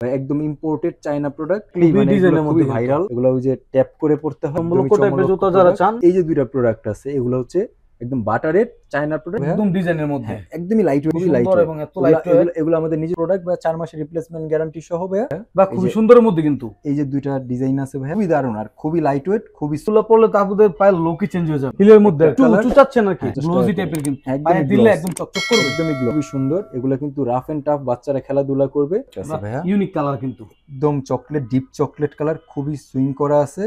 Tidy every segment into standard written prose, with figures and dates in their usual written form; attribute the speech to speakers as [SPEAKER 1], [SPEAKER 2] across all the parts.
[SPEAKER 1] একদম imported China product,
[SPEAKER 2] খুবই
[SPEAKER 1] মানে
[SPEAKER 2] ডিজাইনের
[SPEAKER 1] এগুলো
[SPEAKER 2] মধ্যে
[SPEAKER 1] খুবই ভাইরাল। এগুলো ওই যে ট্যাপ করে পড়তে হয়,
[SPEAKER 2] সম্বলক টাইপের জুতা যারা চান।
[SPEAKER 1] এই যে দুইটা প্রোডাক্ট আছে, এগুলো হচ্ছে একদম বাটারের চায়না প্রোডাক্ট,
[SPEAKER 2] একদম ডিজাইনের মধ্যে,
[SPEAKER 1] একদমই লাইট ওয়েট,
[SPEAKER 2] খুবই লাইট
[SPEAKER 1] এবং এত লাইট ওয়েট। এগুলো আমাদের নিজের প্রোডাক্ট, 4 মাসের রিপ্লেসমেন্ট গ্যারান্টি সহ ভাইয়া,
[SPEAKER 2] বা খুবই সুন্দরের মধ্যে। কিন্তু
[SPEAKER 1] এই যে দুইটা ডিজাইন আছে ভাইয়া, খুবই দারুণ আর খুবই লাইট ওয়েট, খুবই
[SPEAKER 2] সুলা পড়লে তো আপনাদের পায়ের লুকই চেঞ্জ হয়ে যাবে। হিলের মধ্যে একটু উঁচু চাচ্ছেন নাকি, গ্লোজি টাইপের, কিন্তু পায়ে দিলে একদম চকচক করবে,
[SPEAKER 1] একদমই খুবই সুন্দর। এগুলো কিন্তু রাফ এন্ড টাফ বাচ্চারা খেলাধুলা করবে।
[SPEAKER 2] ভাইয়া ইউনিক কালার, কিন্তু
[SPEAKER 1] একদম চকলেট, ডিপ চকলেট কালার, খুবই সুইং করা আছে,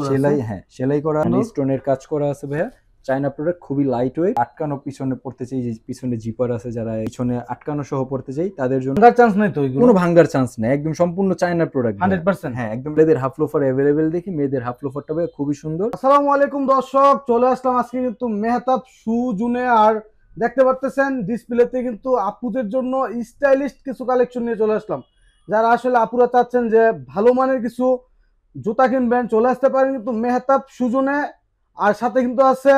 [SPEAKER 1] সেলাই সেলাই করা, স্টোনের কাজ করা আছে ভাইয়া। চায়না প্রোডাক্ট, খুবই লাইট ওয়েট। আটকানো পিছনে পড়তে চাই, যে পিছনে জিপার আছে, যারা পিছনে আটকানো সহ পড়তে চাই তাদের জন্য
[SPEAKER 2] ভাঙার চান্স নাই তো,
[SPEAKER 1] কোনো ভাঙার চান্স নেই, একদম সম্পূর্ণ চায়না প্রোডাক্ট
[SPEAKER 2] 100%।
[SPEAKER 1] হ্যাঁ, একদম। মেয়েদের হাফ লোফার अवेलेबल দেখি, মেয়েদের হাফ লোফারটা ভাই খুবই সুন্দর।
[SPEAKER 2] আসসালামু আলাইকুম দর্শক, চলে আসলাম আজকে কিন্তু মেহতাব শু জুনে। আর দেখতে পারতেছেন ডিসপ্লেতে কিন্তু আপুদের জন্য স্টাইলিশ কিছু কালেকশন নিয়ে চলে আসলাম। যারা আসলে আপুরা চাচ্ছেন যে ভালো মানের কিছু জুতা কিনবেন, চলে আসতে পারেন কিন্তু মেহতাব শু জুনে। আর সাথে কিন্তু আছে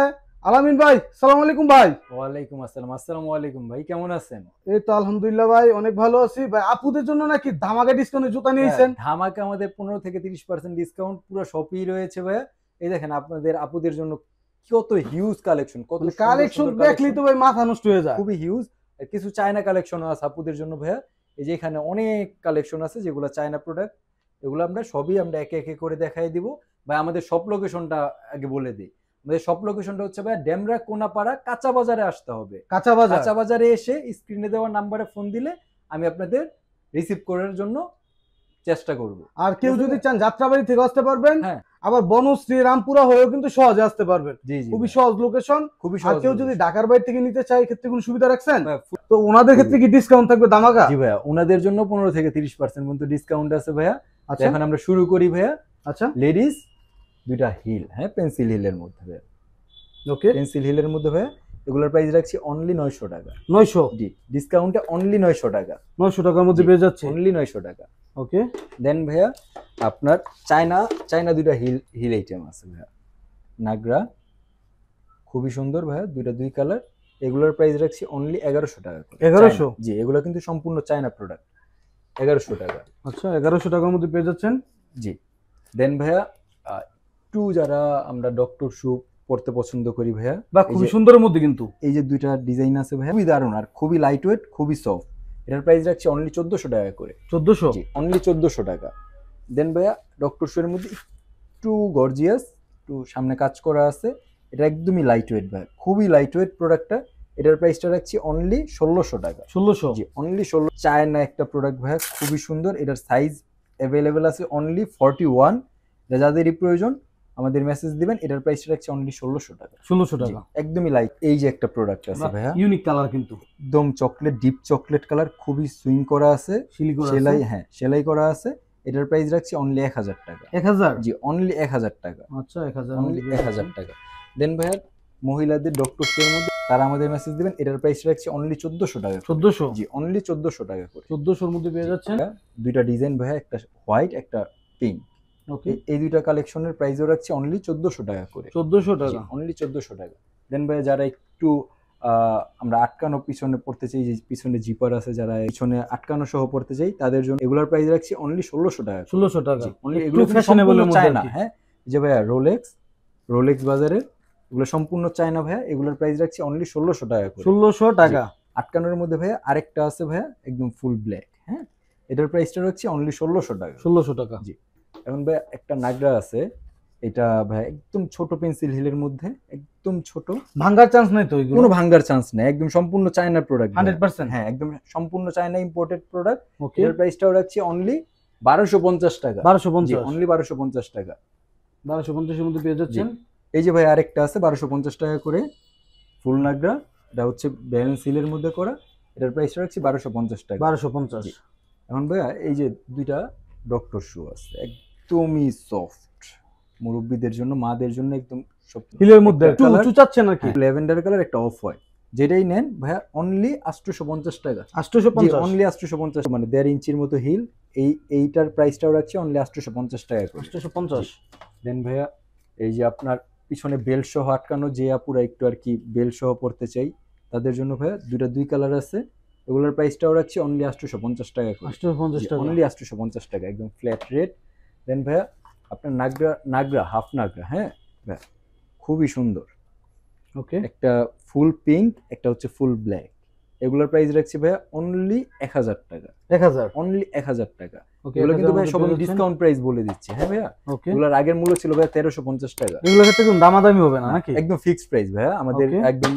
[SPEAKER 2] আলামিন ভাই। আসসালামু আলাইকুম ভাই।
[SPEAKER 1] ওয়ালাইকুম আসসালাম। আসসালামু আলাইকুম ভাই, কেমন আছেন?
[SPEAKER 2] এই তো আলহামদুলিল্লাহ ভাই, অনেক ভালো আছি ভাই। আপুদের জন্য নাকি ধামাকা ডিসকাউন্টে জুতা নিয়েছেন?
[SPEAKER 1] ধামাকা আমাদের 15 থেকে 30% ডিসকাউন্ট পুরো শপেই রয়েছে ভাই। এই দেখেন আপনাদের আপুদের জন্য কত হিউজ কালেকশন, কত
[SPEAKER 2] কালেকশন দেখলেই তো ভাই মাথা নষ্ট হয়ে যায়,
[SPEAKER 1] খুবই হিউজ। কিছু চায়না কালেকশন আছে আপুদের জন্য ভাইয়া। এই যে এখানে অনেক কালেকশন আছে যেগুলো চায়না প্রোডাক্ট, এগুলো আমরা সবই আমরা একে একে করে দেখাই দিব ভাই। আমাদের সব লোকেশনটা আগে বলে দিই। আমাদের সব লোকেশনটা হচ্ছে ভাই ডেমরা কোনাপাড়া কাঁচা বাজারে আসতে হবে। কাঁচা বাজারে এসে স্ক্রিনে দেওয়া নাম্বারে ফোন দিলে আমি আপনাদের রিসিভ করার জন্য চেষ্টা করব।
[SPEAKER 2] আর কেউ যদি চান যাত্রাবাড়ি থেকে আসতে পারবেন,
[SPEAKER 1] হ্যাঁ,
[SPEAKER 2] আবার বনশ্রী রামপুরা হয়েও কিন্তু সহজে আসতে পারবেন। খুবই সহজ লোকেশন,
[SPEAKER 1] খুবই
[SPEAKER 2] সহজ। আর কেউ যদি ঢাকার বাইরে থেকে নিতে চায়, ক্ষেত্রে কোনো সুবিধা রাখছেন? তো ওনাদের
[SPEAKER 1] খুবই।
[SPEAKER 2] ক্ষেত্রে কি ডিসকাউন্ট থাকবে ধামাকা?
[SPEAKER 1] জি ভাইয়া, ওনাদের জন্য 15 থেকে 30% পর্যন্ত ডিসকাউন্ট আছে ভাইয়া।
[SPEAKER 2] আচ্ছা,
[SPEAKER 1] এখন আমরা শুরু করি ভাইয়া।
[SPEAKER 2] আচ্ছা,
[SPEAKER 1] লেডিস দুইটা হিল, হ্যাঁ, পেন্সিল হিলের মধ্যে ভাইয়া।
[SPEAKER 2] ওকে,
[SPEAKER 1] পেন্সিল হিলের মধ্যে ভাইয়া, এগুলোর প্রাইস রাখছি অনলি 900 টাকা।
[SPEAKER 2] 900?
[SPEAKER 1] জি, ডিসকাউন্টে অনলি 900 টাকা।
[SPEAKER 2] 900 টাকার মধ্যে পেয়ে যাচ্ছে,
[SPEAKER 1] অনলি 900 টাকা।
[SPEAKER 2] ওকে।
[SPEAKER 1] দেন ভাইয়া আপনার চায়না দুইটা হিল আইটেম আছে ভাইয়া। নাগরা, খুবই সুন্দর ভাইয়া, দুই কালার। এগুলোর প্রাইস রাখছি অনলি 1100 টাকা করে।
[SPEAKER 2] 1100?
[SPEAKER 1] জি, এগুলো কিন্তু সম্পূর্ণ চায়না প্রোডাক্ট। 1100 টাকা।
[SPEAKER 2] আচ্ছা, 1100 টাকার মধ্যে পেয়ে যাচ্ছেন।
[SPEAKER 1] জি। দেন ভাইয়া একটু যারা আমরা ডক্টর শু পড়তে পছন্দ করি ভাইয়া,
[SPEAKER 2] বা খুবই সুন্দরের মধ্যে, কিন্তু
[SPEAKER 1] এই যে দুইটা ডিজাইন আছে ভাইয়া, খুবই দারুণ আর খুবই লাইট ওয়েট, খুবই সফট। এটার প্রাইস রাখছি অনলি 1400 টাকা করে।
[SPEAKER 2] 1400?
[SPEAKER 1] জি, অনলি 1400 টাকা। দেন ভাইয়া ডক্টর শু এর মধ্যে একটু গর্জিয়াস, একটু সামনে কাজ করা আছে। এটা একদমই লাইট ওয়েট ভাই, খুবই লাইট ওয়েট প্রোডাক্টটা। এটার প্রাইসটা রাখছি অনলি 1600 টাকা।
[SPEAKER 2] 1600?
[SPEAKER 1] জি, অনলি 16। চায়না একটা প্রোডাক্ট ভাইয়া, খুবই সুন্দর। এটার সাইজ অ্যাভেলেবেল আছে অনলি 41। যাদেরই প্রয়োজন আমাদের মেসেজ দিবেন। এটার প্রাইস রাখছি অনলি 1600 টাকা।
[SPEAKER 2] 1600 টাকা,
[SPEAKER 1] একদমই লাইট। এই যে একটা প্রোডাক্ট আছে ভাইয়া,
[SPEAKER 2] ইউনিক কালার, কিন্তু
[SPEAKER 1] একদম চকলেট, ডিপ চকলেট কালার, খুবই সুইং করা আছে, সেলাই সেলাই করা আছে। এটার প্রাইস রাখছি অনলি 1000 টাকা।
[SPEAKER 2] 1000?
[SPEAKER 1] জি, অনলি 1000 টাকা।
[SPEAKER 2] আচ্ছা, 1000,
[SPEAKER 1] অনলি 1000 টাকা। দেন ভাইয়া মহিলাদের ডক্টর এর মধ্যে, তারা আমাদের মেসেজ দিবেন। এটার প্রাইস রাখছি অনলি 1400 টাকা।
[SPEAKER 2] 1400?
[SPEAKER 1] জি, অনলি 1400 টাকা করে।
[SPEAKER 2] 1400 এর মধ্যে পেয়ে যাচ্ছেন।
[SPEAKER 1] দুইটা ডিজাইন ভাইয়া, একটা হোয়াইট, একটা পিঙ্ক।
[SPEAKER 2] ওকে,
[SPEAKER 1] এই দুইটা কালেকশনের প্রাইসও রাখছি অনলি 1400 টাকা করে।
[SPEAKER 2] 1400 টাকা,
[SPEAKER 1] অনলি 1400 টাকা। দেন ভাইয়া যারা একটু আমরা আটকানো পিছনে পড়তে চাই, যে পিছনে জিপার আছে, যারা পিছনে আটকানো সহ পড়তে চাই তাদের জন্য এগুলোর প্রাইস রাখছি অনলি 1600 টাকা।
[SPEAKER 2] 1600 টাকা।
[SPEAKER 1] অনলি এগুলো ফ্যাশনেবল চায়না। হ্যাঁ, যে ভাইয়া রোলেক্স বাজারের, এগুলো সম্পূর্ণ চায়না ভাইয়া। এগুলোর প্রাইস রাখছি অনলি 1600 টাকা করে।
[SPEAKER 2] 1600 টাকা।
[SPEAKER 1] আটকানোর মধ্যে ভাইয়া আরেকটা আছে ভাইয়া, একদম ফুল ব্ল্যাক। হ্যাঁ, এটার প্রাইসটা রাখছি অনলি 1600 টাকা।
[SPEAKER 2] 1600 টাকা।
[SPEAKER 1] জি। এখন ভাইয়া একটা নাগরা আছে, এটা ভাই একদম ছোট পেন্সিল হিলের মধ্যে, একদম ছোট,
[SPEAKER 2] ভাঙার চান্স নাই তো,
[SPEAKER 1] কোনো ভাঙার চান্স নেই, একদম সম্পূর্ণ চায়না প্রোডাক্ট
[SPEAKER 2] 100%।
[SPEAKER 1] হ্যাঁ, একদম সম্পূর্ণ চায়না ইম্পোর্টেড প্রোডাক্ট।
[SPEAKER 2] ওকে,
[SPEAKER 1] এর প্রাইসটাও রাখছি অনলি 1250 টাকা।
[SPEAKER 2] 1250?
[SPEAKER 1] অনলি 1250 টাকা।
[SPEAKER 2] 1250 এর মধ্যে পেয়ে যাচ্ছেন।
[SPEAKER 1] এই যে ভাই আরেকটা আছে 1250 টাকা করে, ফুল নাগরা। এটা হচ্ছে ব্যালেন্স হিলের মধ্যে করা। এটার প্রাইসটা রাখছি 1250 টাকা।
[SPEAKER 2] 1250?
[SPEAKER 1] এখন ভাইয়া এই যে দুইটা ডক্টর শু আছে, একদমই সফট, মুরব্বীদের জন্য, মাদের জন্য, একদম
[SPEAKER 2] হিলের মধ্যে একটু উঁচু চাচ্ছেন নাকি?
[SPEAKER 1] ল্যাভেন্ডার কালার, একটা অফ হোয়াইট। যেটাই নেন ভাইয়া অনলি 850 টাকা।
[SPEAKER 2] 850?
[SPEAKER 1] অনলি 850, মানে 1.5 ইঞ্চির মতো হিল। এইটার প্রাইসটাও রাখছি অনলি 850 টাকা করে।
[SPEAKER 2] 850?
[SPEAKER 1] দেন ভাইয়া এই যে আপনার পিছনে বেল্ট সহ আটকানো, যে আপুরা একটু আর কি বেল্ট সহ পড়তে চাই তাদের জন্য ভাইয়া দুই কালার আছে। এগুলোর প্রাইসটাও রাখছি অনলি 850 টাকা করে,
[SPEAKER 2] 850 টাকা।
[SPEAKER 1] অনলি 850 টাকা, একদম ফ্ল্যাট রেট। দেন ভাইয়া আপনার নাগরা হাফ নাগরা, হ্যাঁ ভাইয়া খুবই সুন্দর,
[SPEAKER 2] ওকে,
[SPEAKER 1] একটা ফুল পিঙ্ক, একটা হচ্ছে ফুল ব্ল্যাক। এগুলোর প্রাইস রাখছি ভাইয়া অনলি 1000 টাকা,
[SPEAKER 2] 1000।
[SPEAKER 1] অনলি 1000 টাকা।
[SPEAKER 2] ওকে,
[SPEAKER 1] এগুলো কিন্তু ভাই সব ডিসকাউন্ট প্রাইস বলে দিচ্ছি, হ্যাঁ ভাইয়া।
[SPEAKER 2] ওকে,
[SPEAKER 1] এগুলোর আগের মূল্য ছিল ভাইয়া 1350 টাকা।
[SPEAKER 2] এগুলোর ক্ষেত্রে কোনো দামাদামি হবে না নাকি?
[SPEAKER 1] একদম ফিক্সড প্রাইস ভাইয়া, আমাদের
[SPEAKER 2] Okay.
[SPEAKER 1] একদম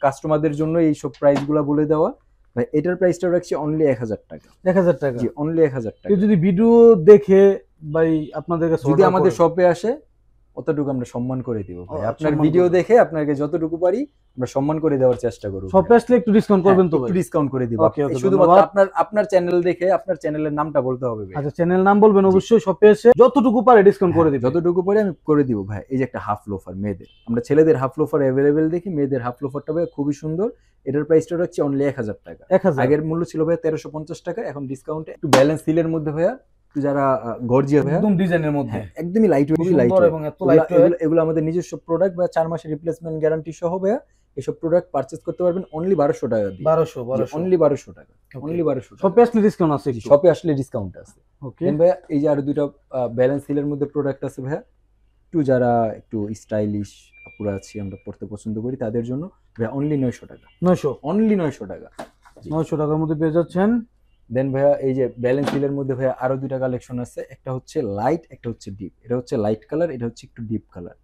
[SPEAKER 1] কাস্টমারদের জন্য এই সব প্রাইস গুলা বলে দেওয়া ভাই। এটার প্রাইসটা রাখছি অনলি 1000 টাকা,
[SPEAKER 2] 1000 টাকা।
[SPEAKER 1] জি অনলি 1000 টাকা।
[SPEAKER 2] কেউ যদি ভিডিও দেখে ভাই আপনাদের কাছে
[SPEAKER 1] যদি
[SPEAKER 2] order
[SPEAKER 1] আমাদের
[SPEAKER 2] করে,
[SPEAKER 1] শপে আসে অতটুকু আমরা সম্মান করে দিব ভাই।
[SPEAKER 2] ও,
[SPEAKER 1] আপনার
[SPEAKER 2] সম্মান
[SPEAKER 1] ভিডিও
[SPEAKER 2] করবেন।
[SPEAKER 1] দেখে আপনাকে যতটুকু পারি আমরা সম্মান করে দেওয়ার চেষ্টা করব।
[SPEAKER 2] শপে আসলে একটু ডিসকাউন্ট করবেন তো ভাই?
[SPEAKER 1] একটু ডিসকাউন্ট করে দিব।
[SPEAKER 2] Okay, okay,
[SPEAKER 1] শুধুমাত্র
[SPEAKER 2] ধন্যবাদ।
[SPEAKER 1] আপনার চ্যানেল দেখে আপনার চ্যানেলের নামটা বলতে হবে ভাই।
[SPEAKER 2] আচ্ছা, চ্যানেল নাম বলবেন অবশ্যই, শপে এসে যতটুকু পারে ডিসকাউন্ট করে দিবেন।
[SPEAKER 1] যতটুকু পারি আমি করে দিব ভাই। এই যে একটা হাফ লোফার মেয়েদের, আমরা ছেলেদের হাফ লোফার অ্যাভেলেবেল দেখি, মেয়েদের হাফ লোফারটা ভাই খুবই সুন্দর। এটার প্রাইসটা রাখছি অনলি 1000 টাকা।
[SPEAKER 2] 1000।
[SPEAKER 1] আগের মূল্য ছিল ভাই 1350 টাকা, এখন ডিসকাউন্টে একটু ব্যালেন্স সিলের মধ্যে ভাইয়া, একটু যারা গর্জিয়াস ভাইয়া,
[SPEAKER 2] একদম ডিজাইনের মধ্যে,
[SPEAKER 1] হ্যাঁ একদমই লাইট ওয়েট,
[SPEAKER 2] খুবই
[SPEAKER 1] লাইট
[SPEAKER 2] সুন্দর এবং এত লাইট ওয়েট।
[SPEAKER 1] এগুলো আমাদের নিজস্ব প্রোডাক্ট বা 4 মাসের রিপ্লেসমেন্ট গ্যারান্টি সহ ভাইয়া। এসব প্রোডাক্ট পারচেজ করতে পারবেন অনলি 1200 টাকা দিয়ে।
[SPEAKER 2] 1200
[SPEAKER 1] অনলি 1200 টাকা, অনলি 1200 টাকা।
[SPEAKER 2] শপে আসলে ডিসকাউন্ট আছে একটু?
[SPEAKER 1] শপে আসলে ডিসকাউন্ট আছে।
[SPEAKER 2] ওকে,
[SPEAKER 1] দেন ভাইয়া এই যে আরো দুইটা ব্যালেন্স সিলের মধ্যে প্রোডাক্ট আছে ভাইয়া, একটু যারা একটু স্টাইলিশ আপুরা আছি, আমরা পড়তে পছন্দ করি, তাদের জন্য ভাইয়া অনলি 900 টাকা,
[SPEAKER 2] 900
[SPEAKER 1] অনলি 900 টাকা।
[SPEAKER 2] 900 টাকার মধ্যে পেয়ে যাচ্ছেন।
[SPEAKER 1] দেন ভাইয়া এই যে ব্যালেন্স সিলের মধ্যে ভাইয়া আরো দুইটা কালেকশন আছে, একটা হচ্ছে লাইট, একটা হচ্ছে ডিপ। এটা হচ্ছে লাইট কালার, এটা হচ্ছে একটু ডিপ কালার।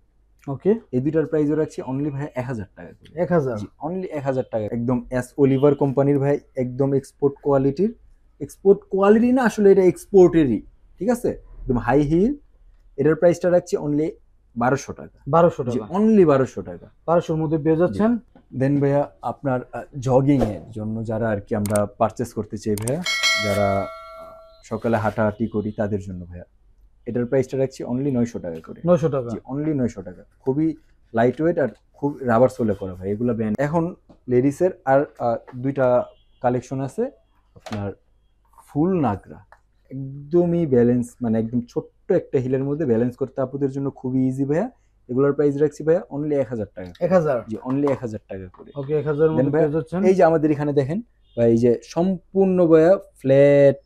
[SPEAKER 2] ওকে,
[SPEAKER 1] এই দুইটার প্রাইসও রাখছি অনলি ভাইয়া 1000 টাকা করে।
[SPEAKER 2] 1000।
[SPEAKER 1] জি অনলি 1000 টাকা, একদম এস অলিভার কোম্পানির ভাই, একদম এক্সপোর্ট কোয়ালিটির। এক্সপোর্ট কোয়ালিটি না, আসলে এটা এক্সপোর্টেরই, ঠিক আছে, একদম হাই হিল। এটার প্রাইসটা রাখছি অনলি 1200 টাকা,
[SPEAKER 2] 1200
[SPEAKER 1] জি
[SPEAKER 2] টাকা,
[SPEAKER 1] অনলি 1200 টাকা।
[SPEAKER 2] 1200 এর মধ্যে পেয়ে যাচ্ছেন।
[SPEAKER 1] দেন ভাইয়া আপনার জগিং এর জন্য যারা আর কি আমরা পারচেস করতে চাই ভাইয়া, যারা সকালে হাঁটাহাঁটি করি তাদের জন্য ভাইয়া, এটার প্রাইসটা রাখছি অনলি 900 টাকা করে।
[SPEAKER 2] 900 টাকা।
[SPEAKER 1] জি অনলি 900 টাকা, খুবই লাইট ওয়েট আর খুব রাবার সোলে করা ভাই এগুলা ব্যান্ড। এখন লেডিসের আর দুইটা কালেকশন আছে আপনার ফুল নাগরা, একদমই ব্যালেন্স, মানে একদম ছোট্ট একটা হিলের মধ্যে ব্যালেন্স করতে আপুদের জন্য খুবই ইজি ভাইয়া। এগুলোর প্রাইস রাখছি ভাইয়া অনলি 1000 টাকা,
[SPEAKER 2] 1000।
[SPEAKER 1] জি অনলি 1000 টাকা করে।
[SPEAKER 2] ওকে, 1000 এর
[SPEAKER 1] Then
[SPEAKER 2] মধ্যে
[SPEAKER 1] ভাইয়া,
[SPEAKER 2] পেয়ে যাচ্ছেন।
[SPEAKER 1] এই যে আমাদের এখানে দেখেন বা এই যে সম্পূর্ণ ভাইয়া ফ্ল্যাট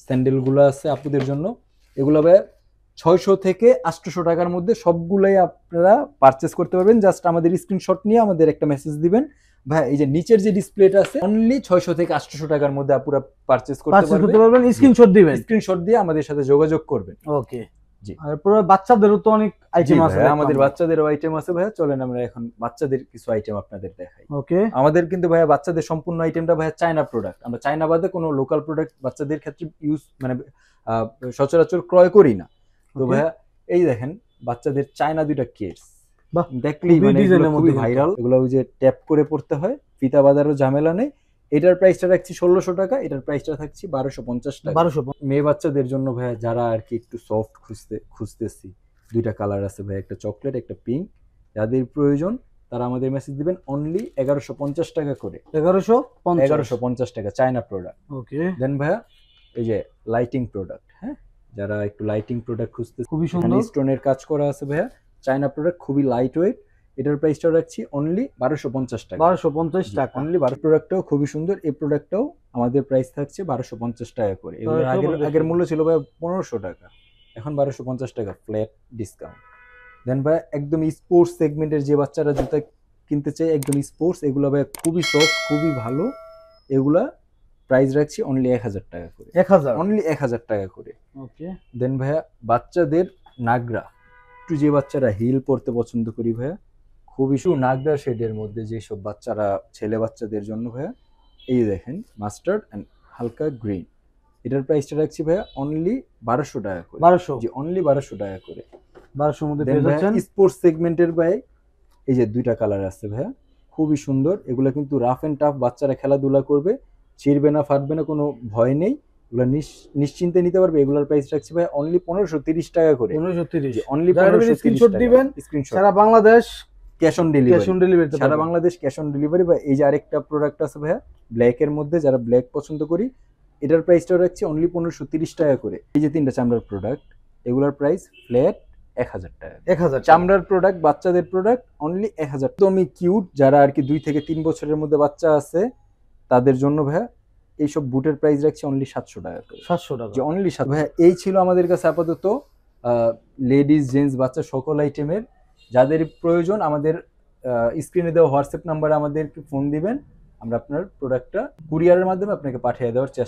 [SPEAKER 1] স্যান্ডেল গুলো আছে আপুদের জন্য। এগুলো ভাইয়া 600 থেকে 800 টাকার মধ্যে সবগুলাই আপনারা পারচেস করতে পারবেন। জাস্ট আমাদের স্ক্রিনশট নিয়ে আমাদের একটা মেসেজ দিবেন ভাই। এই যে নিচের যে ডিসপ্লেটা আছে অনলি 600 থেকে 800 টাকার মধ্যে আপুরা পারচেস করতে
[SPEAKER 2] পারবেন, স্ক্রিনশট দিবেন,
[SPEAKER 1] স্ক্রিনশট দিয়ে আমাদের সাথে যোগাযোগ করবেন।
[SPEAKER 2] ওকে।
[SPEAKER 1] জি।
[SPEAKER 2] আর পুরো বাচ্চাদেরও তো অনেক আইটেম আছে,
[SPEAKER 1] আমাদের বাচ্চাদেরও আইটেম আছে ভাইয়া, চলেন আমরা এখন বাচ্চাদের কিছু আইটেম আপনাদের দেখাই।
[SPEAKER 2] ওকে,
[SPEAKER 1] আমাদের কিন্তু ভাইয়া বাচ্চাদের সম্পূর্ণ আইটেমটা ভাইয়া চায়না প্রোডাক্ট, আমরা চায়না বাদে কোনো লোকাল প্রোডাক্ট বাচ্চাদের ক্ষেত্রে ইউজ মানে সচরাচর ক্রয় করি না। তো ভাইয়া এই দেখেন বাচ্চাদের চায়না দুইটা কিডস,
[SPEAKER 2] বাহ,
[SPEAKER 1] দেখলেই মানে
[SPEAKER 2] ডিজাইনের মধ্যে
[SPEAKER 1] ভাইরাল। এগুলো ওই যে ট্যাপ করে পড়তে হয়, ফিতা বাঁধারও ঝামেলা নেই। এটার প্রাইসটা রাখছি 1600 টাকা, এটার প্রাইসটা থাকছি 1250 টাকা।
[SPEAKER 2] 1200।
[SPEAKER 1] মেয়ে বাচ্চাদের জন্য ভাইয়া যারা আর কি একটু সফট খুঁজতেছি, দুইটা কালার আছে ভাইয়া, একটা চকলেট একটা পিঙ্ক। যাদের প্রয়োজন তারা আমাদের মেসেজ দিবেন অনলি 1150 টাকা করে। 1150 টাকা চায়না প্রোডাক্ট।
[SPEAKER 2] ওকে,
[SPEAKER 1] দেন ভাইয়া এই যে লাইটিং প্রোডাক্ট, হ্যাঁ যারা একটু লাইটিং প্রোডাক্ট খুঁজতে,
[SPEAKER 2] খুবই সুন্দর
[SPEAKER 1] স্টোনের কাজ করা আছে ভাইয়া, চায়না প্রোডাক্ট খুবই লাইট ওয়েট। এটার প্রাইসটা রাখছি অনলি 1250 টাকা,
[SPEAKER 2] 1250 টাকা।
[SPEAKER 1] অনলি 12। প্রোডাক্টটাও খুবই সুন্দর, এই প্রোডাক্টটাও আমাদের প্রাইস থাকছে 1250 টাকা করে। এগুলোর আগের মূল্য ছিল ভাই 1500 টাকা, এখন 1250 টাকা ফ্ল্যাট ডিসকাউন্ট। দেন ভাই একদম স্পোর্টস সেগমেন্টের যে বাচ্চারা জুতা কিনতে চায়, একদম স্পোর্টস, এগুলো ভাই খুবই সফট খুবই ভালো। এগুলা প্রাইস রাখছি অনলি 1000 টাকা করে,
[SPEAKER 2] 1000,
[SPEAKER 1] অনলি 1000 টাকা করে।
[SPEAKER 2] ওকে,
[SPEAKER 1] দেন ভাইয়া বাচ্চাদের নাগরা, একটু যে বাচ্চারা হিল পরতে পছন্দ করি ভাইয়া, খুবই নাগরা শেডের মধ্যে যেসব বাচ্চারা, ছেলে বাচ্চাদের জন্য ভাইয়া, এই দেখেন মাস্টার্ড এন্ড হালকা গ্রিন। এটার প্রাইসটা রাখছি ভাইয়া অনলি 1200 টাকা করে,
[SPEAKER 2] 1200,
[SPEAKER 1] জি অনলি 1200 টাকা করে।
[SPEAKER 2] 1200 এর মধ্যে পেয়ে যাচ্ছেন।
[SPEAKER 1] স্পোর্টস সেগমেন্টের ভাই এই যে দুইটা কালার আছে ভাইয়া, খুবই সুন্দর। এগুলা কিন্তু রাফ এন্ড টাফ বাচ্চারা খেলাধুলা করবে, ছিড়বে না ফাটবে না, কোনো ভয় নেই, এগুলো নিশ্চিন্তে নিতে পারবে। এগুলোর প্রাইস রাখছি ভাই অনলি 1530 টাকা করে,
[SPEAKER 2] 1530,
[SPEAKER 1] অনলি
[SPEAKER 2] স্ক্রিনশট দিবেন, সারা বাংলাদেশ
[SPEAKER 1] ক্যাশ অন ডেলিভারি, সারা
[SPEAKER 2] পাবেন।
[SPEAKER 1] Bangladesh cash on delivery. বা এই যে আরেকটা প্রোডাক্ট আছে ভাইয়া ব্ল্যাক এর মধ্যে, যারা ব্ল্যাক পছন্দ করি, এটার প্রাইসটা রাখছি অনলি 1530 টাকা করে। এই যে তিনটা চামড়ার প্রোডাক্ট, এগুলোর প্রাইস ফ্ল্যাট 1000 টাকা।
[SPEAKER 2] 1000
[SPEAKER 1] চামড়ার প্রোডাক্ট, বাচ্চাদের প্রোডাক্ট অনলি 1000। একদমই কিউট, যারা আর কি 2 থেকে 3 বছরের মধ্যে বাচ্চা আছে তাদের জন্য ভাইয়া এইসব বুটের প্রাইস রাখছি অনলি 700 টাকা করে।
[SPEAKER 2] 700 টাকা।
[SPEAKER 1] যে অনলি 700 ভাইয়া। এই ছিল আমাদের কাছে আপাতত লেডিস জেন্টস বাচ্চা সকল আইটেমের। যাদের প্রয়োজন আমাদের স্ক্রিনে দেওয়া হোয়াটসঅ্যাপ নাম্বারে আমাদেরকে ফোন দিবেন, আমরা আপনার প্রোডাক্টটা কুরিয়ারের মাধ্যমে আপনাকে পাঠিয়ে দেওয়ার চেষ্টা